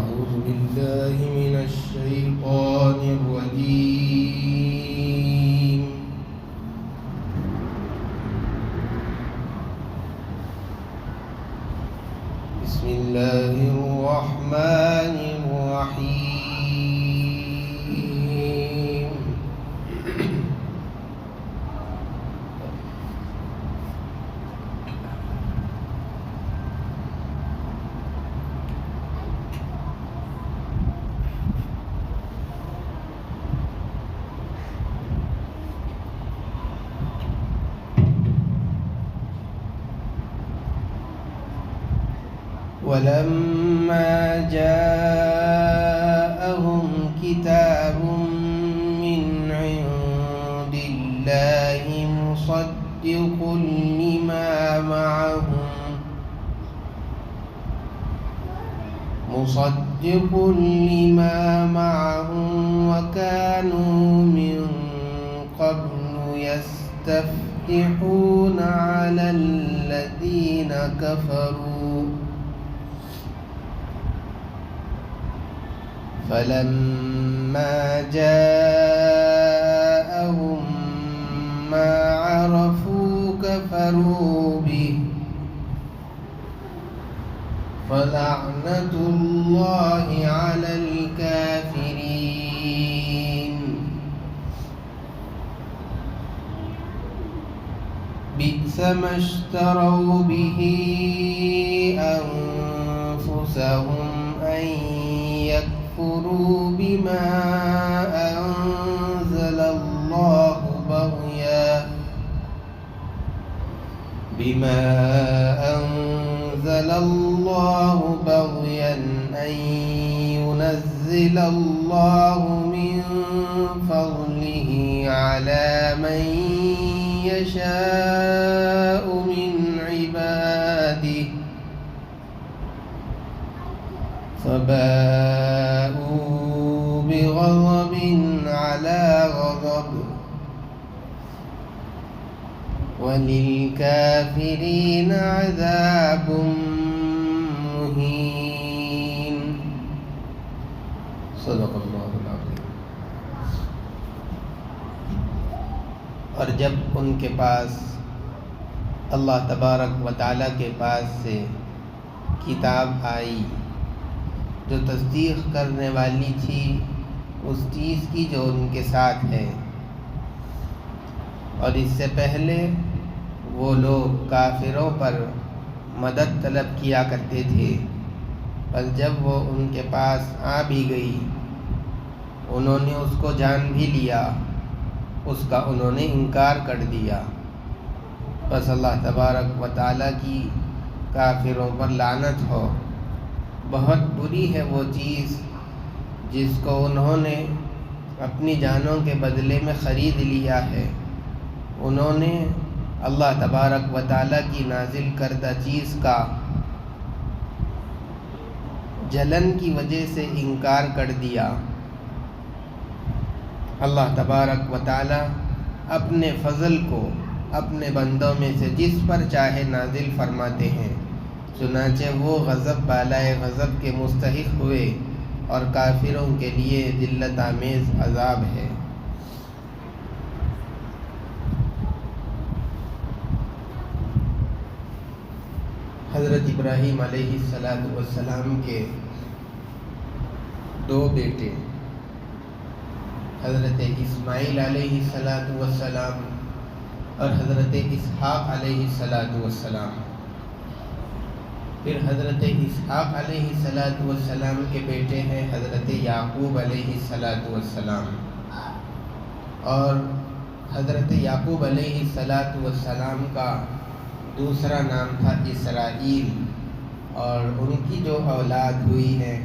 أعوذ بالله من الشيطان الرجيم. بسم الله الرحمن الرحيم. ولما جاءهم كتاب من عند الله مصدق لما معهم وكانوا من قبل يستفتحون على الذين كفروا فلما جاءهم ما عرفوا كفروا به فلعنة الله على الكافرين. بئس ما اشتروا به أنفسهم أن يكفروا بما أنزل الله بغيا أن ينزل الله من فضله على من يشاء من عباده فباءوا بغضب على غضب وللكافرين عذاب مهين. صدق اللہ العظیم. اور جب ان کے پاس اللہ تبارک و تعالیٰ کے پاس سے کتاب آئی جو تصدیق کرنے والی تھی اس چیز کی جو ان کے ساتھ ہے، اور اس سے پہلے وہ لوگ کافروں پر مدد طلب کیا کرتے تھے، پر جب وہ ان کے پاس آ بھی گئی انہوں نے اس کو جان بھی لیا، اس کا انہوں نے انکار کر دیا. بس اللہ تبارک و تعالیٰ کی کافروں پر لعنت ہو. بہت بری ہے وہ چیز جس کو انہوں نے اپنی جانوں کے بدلے میں خرید لیا ہے. انہوں نے اللہ تبارک و تعالیٰ کی نازل کردہ چیز کا جلن کی وجہ سے انکار کر دیا. اللہ تبارک و تعالیٰ اپنے فضل کو اپنے بندوں میں سے جس پر چاہے نازل فرماتے ہیں، چنانچہ وہ غضب بالائے غضب کے مستحق ہوئے اور کافروں کے لیے ذلت آمیز عذاب ہے. حضرت ابراہیم علیہ السلام کے دو بیٹے حضرت اسماعیل علیہ السلام اور حضرت اسحاق علیہ السلام. پھر حضرت اسحاق علیہ السلام کے بیٹے ہیں حضرت یعقوب علیہ السلام، اور حضرت یعقوب علیہ السلام کا دوسرا نام تھا اسرائیل، اور ان کی جو اولاد ہوئی ہے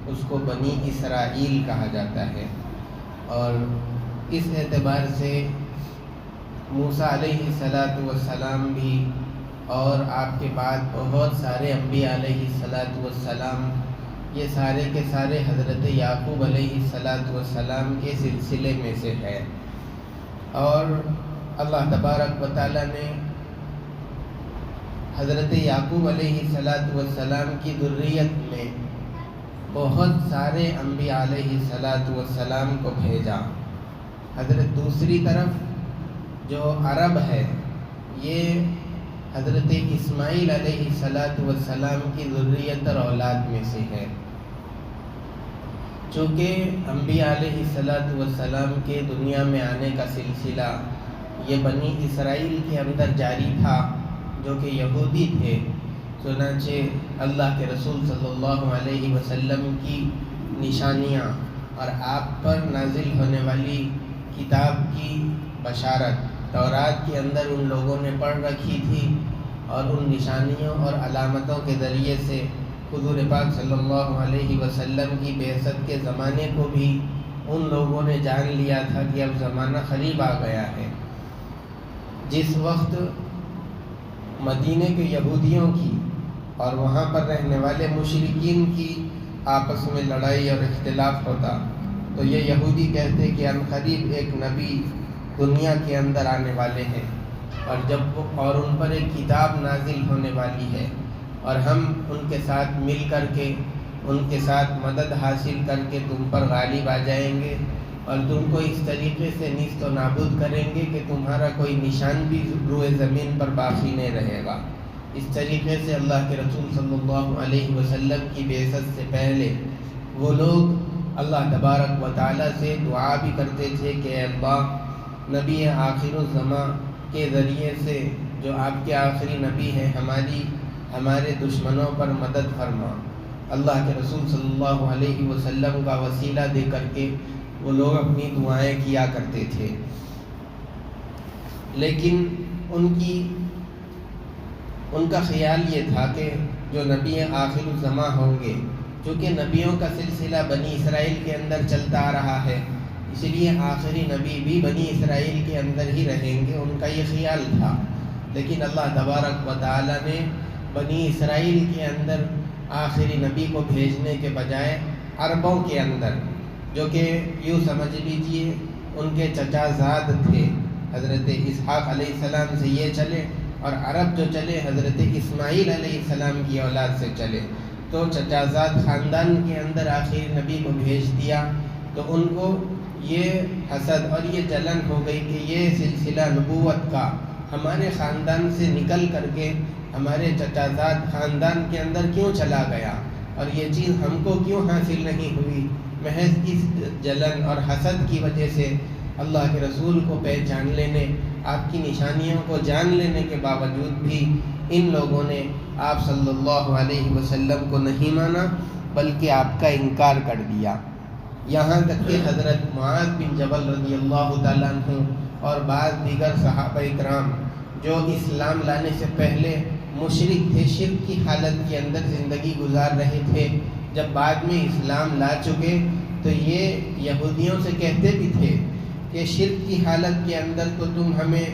اس کو بنی اسرائیل کہا جاتا ہے. اور اس اعتبار سے موسیٰ علیہ السلام بھی اور آپ کے بعد بہت سارے انبیاء علیہ السلام یہ سارے کے سارے حضرت یعقوب علیہ السلام کے سلسلے میں سے ہے. اور اللہ تبارک و تعالیٰ نے حضرت یعقوب علیہ السلام کی ذریت میں بہت سارے انبیاء علیہ السلام کو بھیجا۔ حضرت دوسری طرف جو عرب ہے یہ حضرت اسماعیل علیہ السلام کی ذریت اور اولاد میں سے ہے۔ چونکہ انبیاء علیہ السلام کے دنیا میں آنے کا سلسلہ یہ بنی اسرائیل کے اندر جاری تھا جو کہ یہودی تھے، چنانچہ اللہ کے رسول صلی اللہ علیہ وسلم کی نشانیاں اور آپ پر نازل ہونے والی کتاب کی بشارت تورات کے اندر ان لوگوں نے پڑھ رکھی تھی، اور ان نشانیوں اور علامتوں کے ذریعے سے حضور پاک صلی اللہ علیہ وسلم کی بعثت کے زمانے کو بھی ان لوگوں نے جان لیا تھا کہ اب زمانہ قریب آ گیا ہے۔ جس وقت مدینے کے یہودیوں کی اور وہاں پر رہنے والے مشرکین کی آپس میں لڑائی اور اختلاف ہوتا تو یہ یہودی کہتے کہ ان قریب ایک نبی دنیا کے اندر آنے والے ہیں، اور ان پر ایک کتاب نازل ہونے والی ہے، اور ہم ان کے ساتھ مل کر کے ان کے ساتھ مدد حاصل کر کے تم پر غالب آ جائیں گے اور تم کو اس طریقے سے نیست و نابود کریں گے کہ تمہارا کوئی نشان بھی روئے زمین پر باقی نہیں رہے گا۔ اس طریقے سے اللہ کے رسول صلی اللہ علیہ وسلم کی بعثت سے پہلے وہ لوگ اللہ تبارک و تعالیٰ سے دعا بھی کرتے تھے کہ اے اللہ، نبی آخر الزماں کے ذریعے سے جو آپ کے آخری نبی ہیں ہمارے دشمنوں پر مدد فرما۔ اللہ کے رسول صلی اللہ علیہ وسلم کا وسیلہ دے کر کے وہ لوگ اپنی دعائیں کیا کرتے تھے، لیکن ان کا خیال یہ تھا کہ جو نبی آخر الزماں ہوں گے، چونکہ نبیوں کا سلسلہ بنی اسرائیل کے اندر چلتا آ رہا ہے، اس لیے آخری نبی بھی بنی اسرائیل کے اندر ہی رہیں گے، ان کا یہ خیال تھا۔ لیکن اللہ تبارک و تعالیٰ نے بنی اسرائیل کے اندر آخری نبی کو بھیجنے کے بجائے عربوں کے اندر، جو کہ یوں سمجھ لیجئے ان کے چچا زاد تھے، حضرت اسحاق علیہ السلام سے یہ چلے، اور عرب جو چلے حضرت اسماعیل علیہ السلام کی اولاد سے چلے، تو چچا زاد خاندان کے اندر آخری نبی کو بھیج دیا، تو ان کو یہ حسد اور یہ جلن ہو گئی کہ یہ سلسلہ نبوت کا ہمارے خاندان سے نکل کر کے ہمارے چچا زاد خاندان کے اندر کیوں چلا گیا، اور یہ چیز ہم کو کیوں حاصل نہیں ہوئی۔ محض اس جلن اور حسد کی وجہ سے اللہ کے رسول کو پہچان لینے، آپ کی نشانیوں کو جان لینے کے باوجود بھی ان لوگوں نے آپ صلی اللہ علیہ وسلم کو نہیں مانا، بلکہ آپ کا انکار کر دیا۔ یہاں تک کہ حضرت معاذ بن جبل رضی اللہ تعالیٰ عنہ اور بعض دیگر صحابہ اکرام جو اسلام لانے سے پہلے مشرک تھے، شرک کی حالت کے اندر زندگی گزار رہے تھے، جب بعد میں اسلام لا چکے تو یہ یہودیوں سے کہتے بھی تھے کہ شرک کی حالت کے اندر تو تم ہمیں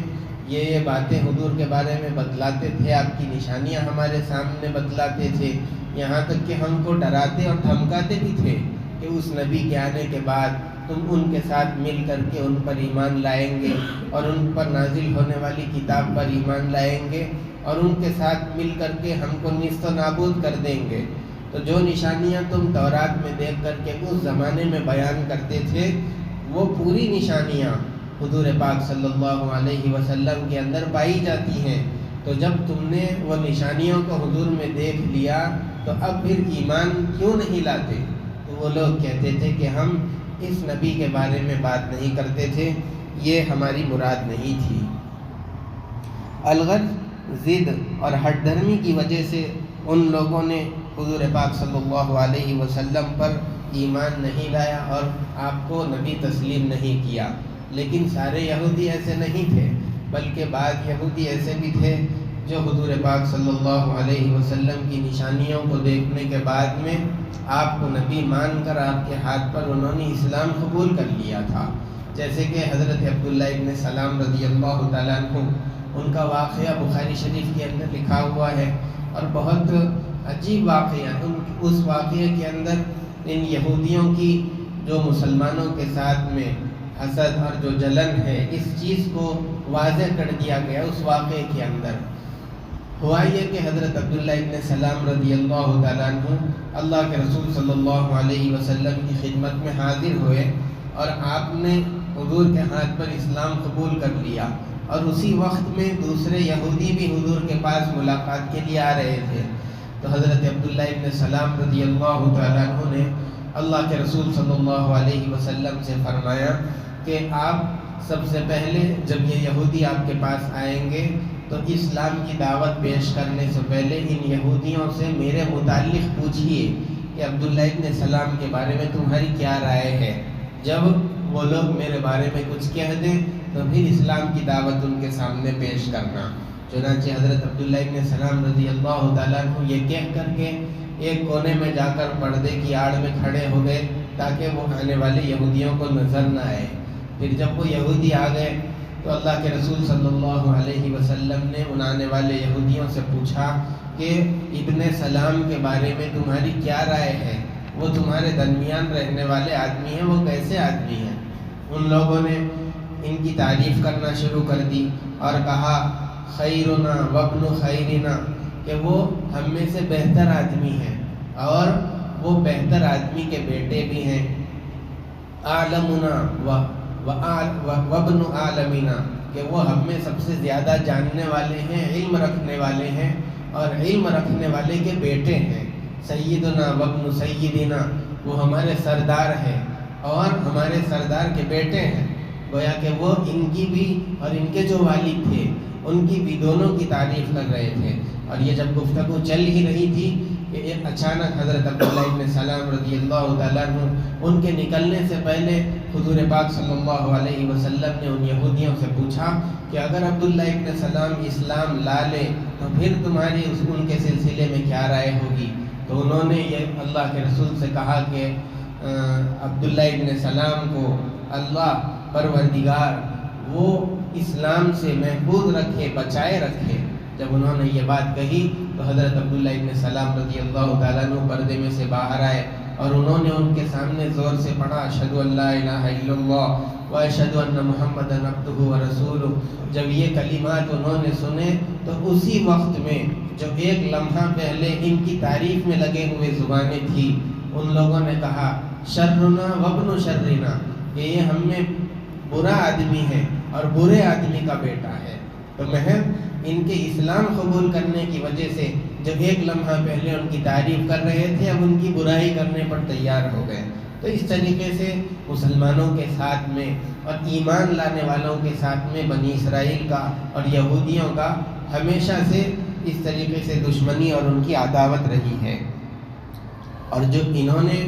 یہ باتیں حضور کے بارے میں بتلاتے تھے، آپ کی نشانیاں ہمارے سامنے بتلاتے تھے، یہاں تک کہ ہم کو ڈراتے اور دھمکاتے بھی تھے کہ اس نبی کے آنے کے بعد تم ان کے ساتھ مل کر کے ان پر ایمان لائیں گے اور ان پر نازل ہونے والی کتاب پر ایمان لائیں گے اور ان کے ساتھ مل کر کے ہم کو نیست و نابود کر دیں گے۔ تو جو نشانیاں تم تورات میں دیکھ کر کے اس زمانے میں بیان کرتے تھے، وہ پوری نشانیاں حضور پاک صلی اللہ علیہ وسلم کے اندر پائی جاتی ہیں۔ تو جب تم نے وہ نشانیوں کو حضور میں دیکھ لیا تو اب پھر ایمان کیوں نہیں لاتے؟ تو وہ لوگ کہتے تھے کہ ہم اس نبی کے بارے میں بات نہیں کرتے تھے، یہ ہماری مراد نہیں تھی۔ الغرض ضد اور ہٹ دھرمی کی وجہ سے ان لوگوں نے حضور پاک صلی اللہ علیہ وسلم پر ایمان نہیں لایا اور آپ کو نبی تسلیم نہیں کیا۔ لیکن سارے یہودی ایسے نہیں تھے، بلکہ بعض یہودی ایسے بھی تھے جو حضور پاک صلی اللہ علیہ وسلم کی نشانیوں کو دیکھنے کے بعد میں آپ کو نبی مان کر آپ کے ہاتھ پر انہوں نے اسلام قبول کر لیا تھا، جیسے کہ حضرت عبداللہ ابن سلام رضی اللہ تعالیٰ عنہ، ان کا واقعہ بخاری شریف کے اندر لکھا ہوا ہے، اور بہت عجیب واقعہ۔ اس واقعے کے اندر ان یہودیوں کی جو مسلمانوں کے ساتھ میں حسد اور جو جلن ہے، اس چیز کو واضح کر دیا گیا اس واقعے کے اندر۔ ہوا یہ کہ حضرت عبداللہ ابن سلام رضی اللہ تعالیٰ عنہ اللہ کے رسول صلی اللہ علیہ وسلم کی خدمت میں حاضر ہوئے اور آپ نے حضور کے ہاتھ پر اسلام قبول کر لیا، اور اسی وقت میں دوسرے یہودی بھی حضور کے پاس ملاقات کے لیے آ رہے تھے۔ تو حضرت عبداللہ ابن سلام رضی اللہ تعالیٰ عنہ نے اللہ کے رسول صلی اللہ علیہ وسلم سے فرمایا کہ آپ سب سے پہلے جب یہ یہودی آپ کے پاس آئیں گے تو اسلام کی دعوت پیش کرنے سے پہلے ان یہودیوں سے میرے متعلق پوچھئے کہ عبداللہ ابن سلام کے بارے میں تمہاری کیا رائے ہے۔ جب وہ لوگ میرے بارے میں کچھ کہہ دیں تو پھر اسلام کی دعوت ان کے سامنے پیش کرنا۔ چنانچہ حضرت عبداللہ ابن سلام رضی اللہ تعالیٰ عنہ یہ کہہ کر کے ایک کونے میں جا کر پردے کی آڑ میں کھڑے ہو گئے تاکہ وہ آنے والے یہودیوں کو نظر نہ آئے۔ پھر جب وہ یہودی آ گئے تو اللہ کے رسول صلی اللہ علیہ وسلم نے ان آنے والے یہودیوں سے پوچھا کہ ابن سلام کے بارے میں تمہاری کیا رائے ہے؟ وہ تمہارے درمیان رہنے والے آدمی ہیں، وہ کیسے آدمی ہیں؟ ان لوگوں نے ان کی تعریف کرنا شروع کر دی اور کہا خیرنا وابن خیرنا، کہ وہ ہم میں سے بہتر آدمی ہیں اور وہ بہتر آدمی کے بیٹے بھی ہیں۔ عالمنا وابن عالمنا، کہ وہ ہم میں سب سے زیادہ جاننے والے ہیں، علم رکھنے والے ہیں اور علم رکھنے والے کے بیٹے ہیں۔ سیدنا وابن سیدنا، وہ ہمارے سردار ہیں اور ہمارے سردار کے بیٹے ہیں۔ گویا کہ وہ ان کی بھی اور ان کے جو والد تھے ان کی بھی، دونوں کی تعریف کر رہے تھے۔ اور یہ جب گفتگو چل ہی رہی تھی کہ ایک اچانک حضرت عبداللہ ابن سلام رضی اللہ تعالیٰ عنہ ان کے نکلنے سے پہلے حضور پاک صلی اللہ علیہ وسلم نے ان یہودیوں سے پوچھا کہ اگر عبداللہ ابن سلام اسلام لا لے تو پھر تمہاری ان کے سلسلے میں کیا رائے ہوگی؟ تو انہوں نے یہ اللہ کے رسول سے کہا کہ عبداللہ ابن سلام کو اللہ پروردگار وہ اسلام سے محفوظ رکھے، بچائے رکھے۔ جب انہوں نے یہ بات کہی تو حضرت عبداللہ ابن سلام رضی اللہ تعالیٰ عنہ پردے میں سے باہر آئے اور انہوں نے ان کے سامنے زور سے پڑھا اشہد ان لا الہ الا اللہ و اشہد ان محمدا عبدہ و رسولہ۔ جب یہ کلمات انہوں نے سنے تو اسی وقت میں جو ایک لمحہ پہلے ان کی تعریف میں لگے ہوئے زبانیں تھی، ان لوگوں نے کہا شرنا وابن شرنا، کہ یہ ہم میں برا آدمی ہے اور برے آدمی کا بیٹا ہے۔ تو محض ان کے اسلام قبول کرنے کی وجہ سے جب ایک لمحہ پہلے ان کی تعریف کر رہے تھے، اب ان کی برائی کرنے پر تیار ہو گئے۔ تو اس طریقے سے مسلمانوں کے ساتھ میں اور ایمان لانے والوں کے ساتھ میں بنی اسرائیل کا اور یہودیوں کا ہمیشہ سے اس طریقے سے دشمنی اور ان کی عداوت رہی ہے۔ اور جو انہوں نے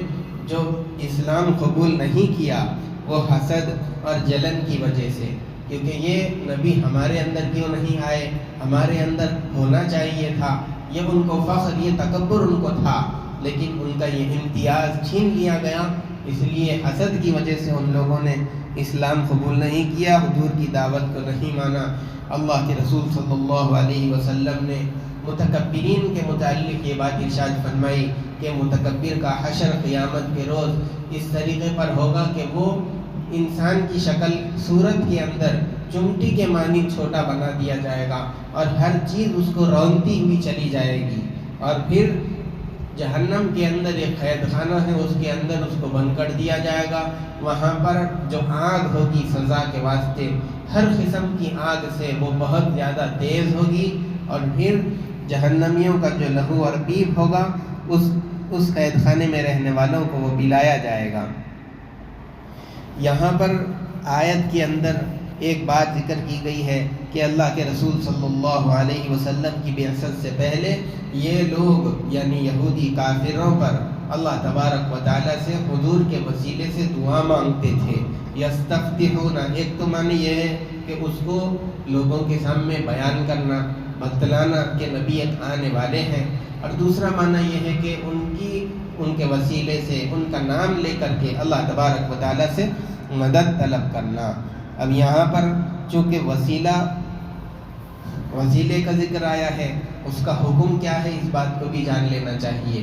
جو اسلام قبول نہیں کیا وہ حسد اور جلن کی وجہ سے، کیونکہ یہ نبی ہمارے اندر کیوں نہیں آئے، ہمارے اندر ہونا چاہیے تھا، یہ ان کو فخر، یہ تکبر ان کو تھا، لیکن ان کا یہ امتیاز چھین لیا گیا۔ اس لیے حسد کی وجہ سے ان لوگوں نے اسلام قبول نہیں کیا، حضور کی دعوت کو نہیں مانا۔ اللہ کے رسول صلی اللہ علیہ وسلم نے متکبرین کے متعلق یہ بات ارشاد فرمائی کہ متکبر کا حشر قیامت کے روز اس طریقے پر ہوگا کہ وہ انسان کی شکل صورت کے اندر چمٹی کے مانی چھوٹا بنا دیا جائے گا اور ہر چیز اس کو رونتی ہوئی چلی جائے گی، اور پھر جہنم کے اندر ایک قید خانہ ہے، اس کے اندر اس کو بند کر دیا جائے گا۔ وہاں پر جو آگ ہوگی سزا کے واسطے، ہر قسم کی آگ سے وہ بہت زیادہ تیز ہوگی، اور پھر جہنمیوں کا جو لہو اور پیپ ہوگا اس قید خانے میں رہنے والوں کو وہ پلایا جائے گا۔ یہاں پر آیت کے اندر ایک بات ذکر کی گئی ہے کہ اللہ کے رسول صلی اللہ علیہ وسلم کی بعثت سے پہلے یہ لوگ یعنی یہودی کافروں پر اللہ تبارک و تعالیٰ سے حضور کے وسیلے سے دعا مانگتے تھے۔ یستفتحون، ایک تو معنی یہ ہے کہ اس کو لوگوں کے سامنے بیان کرنا، بتلانا کہ نبی ایک آنے والے ہیں، اور دوسرا معنی یہ ہے کہ ان کے وسیلے سے، ان کا نام لے کر کے اللہ تبارک و تعالیٰ سے مدد طلب کرنا۔ اب یہاں پر چونکہ وسیلے کا ذکر آیا ہے، اس کا حکم کیا ہے اس بات کو بھی جان لینا چاہیے۔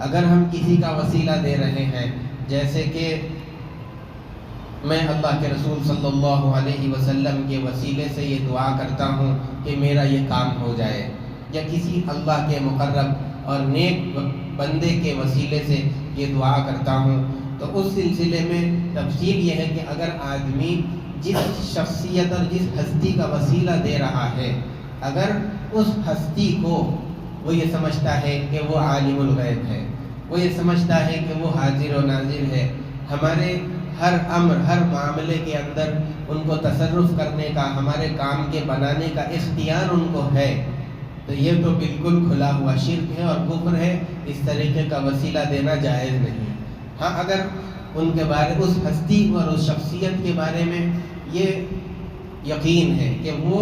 اگر ہم کسی کا وسیلہ دے رہے ہیں، جیسے کہ میں اللہ کے رسول صلی اللہ علیہ وسلم کے وسیلے سے یہ دعا کرتا ہوں کہ میرا یہ کام ہو جائے، یا کسی اللہ کے مقرب اور نیک بندے کے وسیلے سے یہ دعا کرتا ہوں۔ تو اس سلسلے میں تفصیل یہ ہے کہ اگر آدمی جس شخصیت اور جس ہستی کا وسیلہ دے رہا ہے، اگر اس ہستی کو وہ یہ سمجھتا ہے کہ وہ عالم الغیب ہے، وہ یہ سمجھتا ہے کہ وہ حاضر و ناظر ہے، ہمارے ہر امر ہر معاملے کے اندر ان کو تصرف کرنے کا، ہمارے کام کے بنانے کا اختیار ان کو ہے، تو یہ تو بالکل کھلا ہوا شرک ہے اور کفر ہے۔ اس طریقے کا وسیلہ دینا جائز نہیں۔ ہاں، اگر ان کے بارے اس ہستی اور اس شخصیت کے بارے میں یہ یقین ہے کہ وہ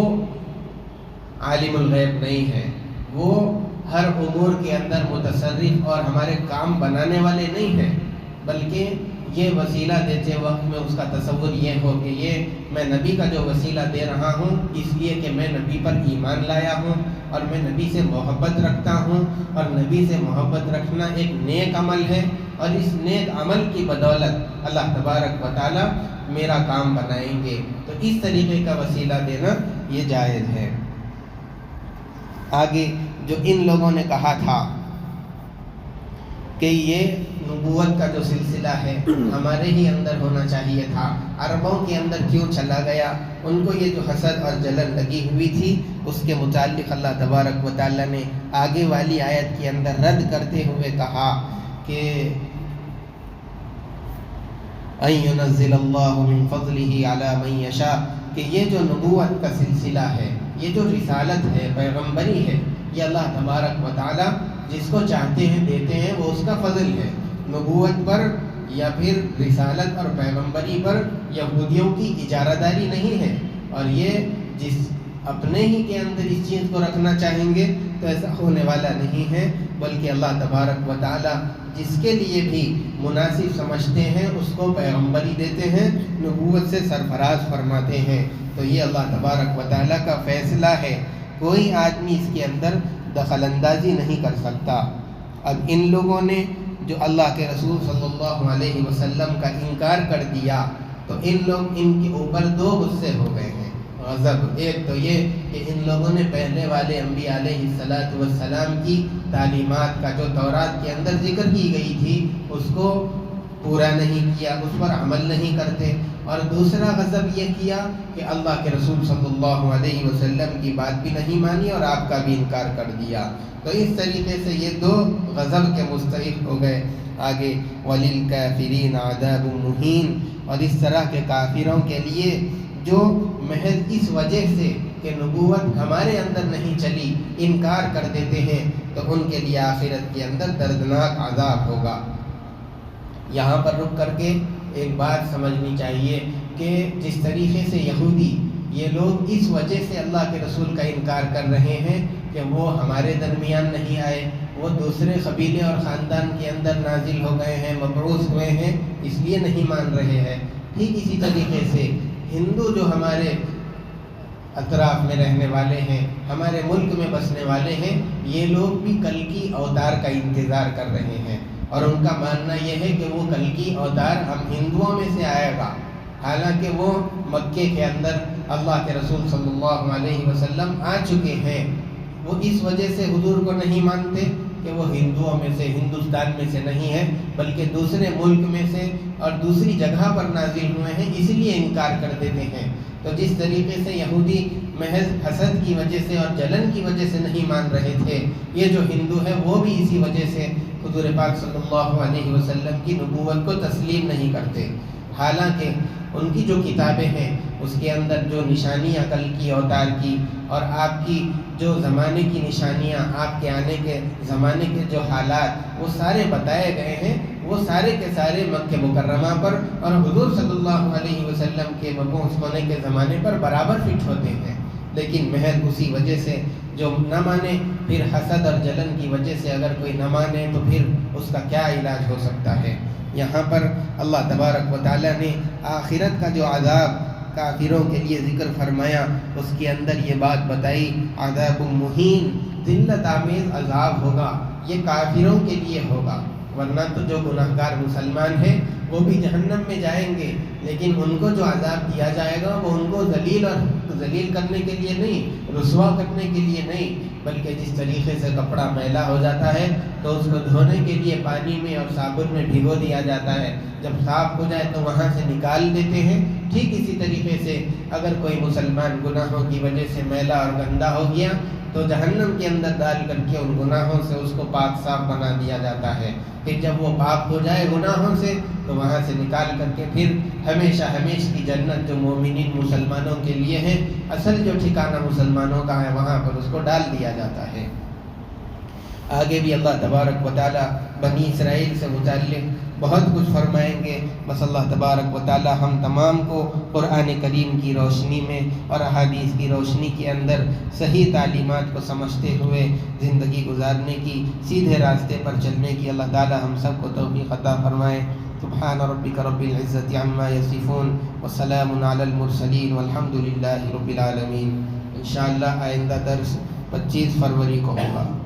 عالم الغیب نہیں ہے، وہ ہر امور کے اندر متصرف اور ہمارے کام بنانے والے نہیں ہیں، بلکہ یہ وسیلہ دیتے وقت میں اس کا تصور یہ ہو کہ یہ میں نبی کا جو وسیلہ دے رہا ہوں اس لیے کہ میں نبی پر ایمان لایا ہوں اور میں نبی سے محبت رکھتا ہوں، اور نبی سے محبت رکھنا ایک نیک عمل ہے، اور اس نیک عمل کی بدولت اللہ تبارک و تعالی میرا کام بنائیں گے، تو اس طریقے کا وسیلہ دینا یہ جائز ہے۔ آگے جو ان لوگوں نے کہا تھا کہ یہ نبوت کا جو سلسلہ ہے ہمارے ہی اندر ہونا چاہیے تھا، عربوں کے اندر کیوں چلا گیا، ان کو یہ جو حسد اور جلن لگی ہوئی تھی، اس کے متعلق اللہ تبارک و تعالیٰ نے آگے والی آیت کے اندر رد کرتے ہوئے کہا کہ ان ينزل اللہ من فضلہ علی من یشاء، کہ یہ جو نبوت کا سلسلہ ہے، یہ جو رسالت ہے، پیغمبری ہے، یہ اللہ تبارک و تعالیٰ جس کو چاہتے ہیں دیتے ہیں، وہ اس کا فضل ہے۔ نبوت پر یا پھر رسالت اور پیغمبری پر یہودیوں کی اجارہ داری نہیں ہے، اور یہ جس اپنے ہی کے اندر اس چیز کو رکھنا چاہیں گے تو ایسا ہونے والا نہیں ہے، بلکہ اللہ تبارک و تعالیٰ جس کے لیے بھی مناسب سمجھتے ہیں اس کو پیغمبری دیتے ہیں، نبوت سے سرفراز فرماتے ہیں۔ تو یہ اللہ تبارک و تعالیٰ کا فیصلہ ہے، کوئی آدمی اس کے اندر دخل اندازی نہیں کر سکتا۔ اب ان لوگوں نے جو اللہ کے رسول صلی اللہ علیہ وسلم کا انکار کر دیا، تو ان کے اوپر دو غصے ہو گئے ہیں، غضب۔ ایک تو یہ کہ ان لوگوں نے پہلے والے انبیاء علیہ السلام کی تعلیمات کا جو تورات کے اندر ذکر کی گئی تھی اس کو پورا نہیں کیا، اس پر عمل نہیں کرتے، اور دوسرا غضب یہ کیا کہ اللہ کے رسول صلی اللہ علیہ وسلم کی بات بھی نہیں مانی اور آپ کا بھی انکار کر دیا۔ تو اس طریقے سے یہ دو غضب کے مستحق ہو گئے۔ آگے وَلِلْكَافِرِينَ عَذَابٌ مُّهِينٌ، اور اس طرح کے کافروں کے لیے جو محض اس وجہ سے کہ نبوت ہمارے اندر نہیں چلی انکار کر دیتے ہیں، تو ان کے لیے آخرت کے اندر دردناک عذاب ہوگا۔ یہاں پر رک کر کے ایک بات سمجھنی چاہیے کہ جس طریقے سے یہودی یہ لوگ اس وجہ سے اللہ کے رسول کا انکار کر رہے ہیں کہ وہ ہمارے درمیان نہیں آئے، وہ دوسرے قبیلے اور خاندان کے اندر نازل ہو گئے ہیں، مبعوث ہوئے ہیں، اس لیے نہیں مان رہے ہیں، ٹھیک اسی طریقے سے ہندو جو ہمارے اطراف میں رہنے والے ہیں، ہمارے ملک میں بسنے والے ہیں، یہ لوگ بھی کل کی اوتار کا انتظار کر رہے ہیں، اور ان کا ماننا یہ ہے کہ وہ کل کی اوتار ہم ہندوؤں میں سے آئے گا، حالانکہ وہ مکے کے اندر اللہ کے رسول صلی اللہ علیہ وسلم آ چکے ہیں۔ وہ اس وجہ سے حضور کو نہیں مانتے کہ وہ ہندوؤں میں سے، ہندوستان میں سے نہیں ہے، بلکہ دوسرے ملک میں سے اور دوسری جگہ پر نازل ہوئے ہیں، اس لیے انکار کر دیتے ہیں۔ تو جس طریقے سے یہودی محض حسد کی وجہ سے اور جلن کی وجہ سے نہیں مان رہے تھے، یہ جو ہندو ہے وہ بھی اسی وجہ سے حضور پاک صلی اللہ علیہ وسلم کی نبوت کو تسلیم نہیں کرتے، حالانکہ ان کی جو کتابیں ہیں اس کے اندر جو نشانیاں کل کی اوتار کی اور آپ کی جو زمانے کی نشانیاں، آپ کے آنے کے زمانے کے جو حالات وہ سارے بتائے گئے ہیں، وہ سارے کے سارے مکہ مکرمہ پر اور حضور صلی اللہ علیہ وسلم کے مبعوث ہونے کے زمانے پر برابر فٹ ہوتے ہیں، لیکن محض اسی وجہ سے جو نہ مانے، پھر حسد اور جلن کی وجہ سے اگر کوئی نہ مانے تو پھر اس کا کیا علاج ہو سکتا ہے۔ یہاں پر اللہ تبارک و تعالیٰ نے آخرت کا جو عذاب کافروں کے لیے ذکر فرمایا، اس کے اندر یہ بات بتائی، عذاب مہین، ذلت آمیز عذاب ہوگا، یہ کافروں کے لیے ہوگا، ورنہ تو جو گناہگار مسلمان ہیں وہ بھی جہنم میں جائیں گے، لیکن ان کو جو عذاب دیا جائے گا وہ ان کو ذلیل کرنے کے لیے نہیں، رسوا کرنے کے لیے نہیں، بلکہ جس طریقے سے کپڑا میلا ہو جاتا ہے تو اس کو دھونے کے لیے پانی میں اور صابن میں بھگو دیا جاتا ہے، جب صاف ہو جائے تو وہاں سے نکال دیتے ہیں۔ ٹھیک اسی طریقے سے اگر کوئی مسلمان گناہوں کی وجہ سے میلا اور گندا ہو گیا تو جہنم کے اندر ڈال کر کے ان گناہوں سے اس کو پاک صاف بنا دیا جاتا ہے۔ پھر جب وہ پاک ہو جائے گناہوں سے تو وہاں سے نکال کر کے پھر ہمیشہ ہمیشہ کی جنت جو مومنین مسلمانوں کے لیے ہے، اصل جو ٹھکانہ مسلمانوں کا ہے، وہاں پر اس کو ڈال دیا جاتا ہے۔ آگے بھی اللہ تبارک و تعالی بنی اسرائیل سے متعلق بہت کچھ فرمائیں گے۔ بس اللہ تبارک و تعالی ہم تمام کو قرآن کریم کی روشنی میں اور احادیث کی روشنی کے اندر صحیح تعلیمات کو سمجھتے ہوئے زندگی گزارنے کی، سیدھے راستے پر چلنے کی اللہ تعالی ہم سب کو توفیق عطا فرمائے۔ سبحان ربک رب العزت عما یصفون وسلام علی المرسلین والحمد للہ رب العالمین۔ انشاءاللہ آئندہ درس 25 فروری کو ہوگا۔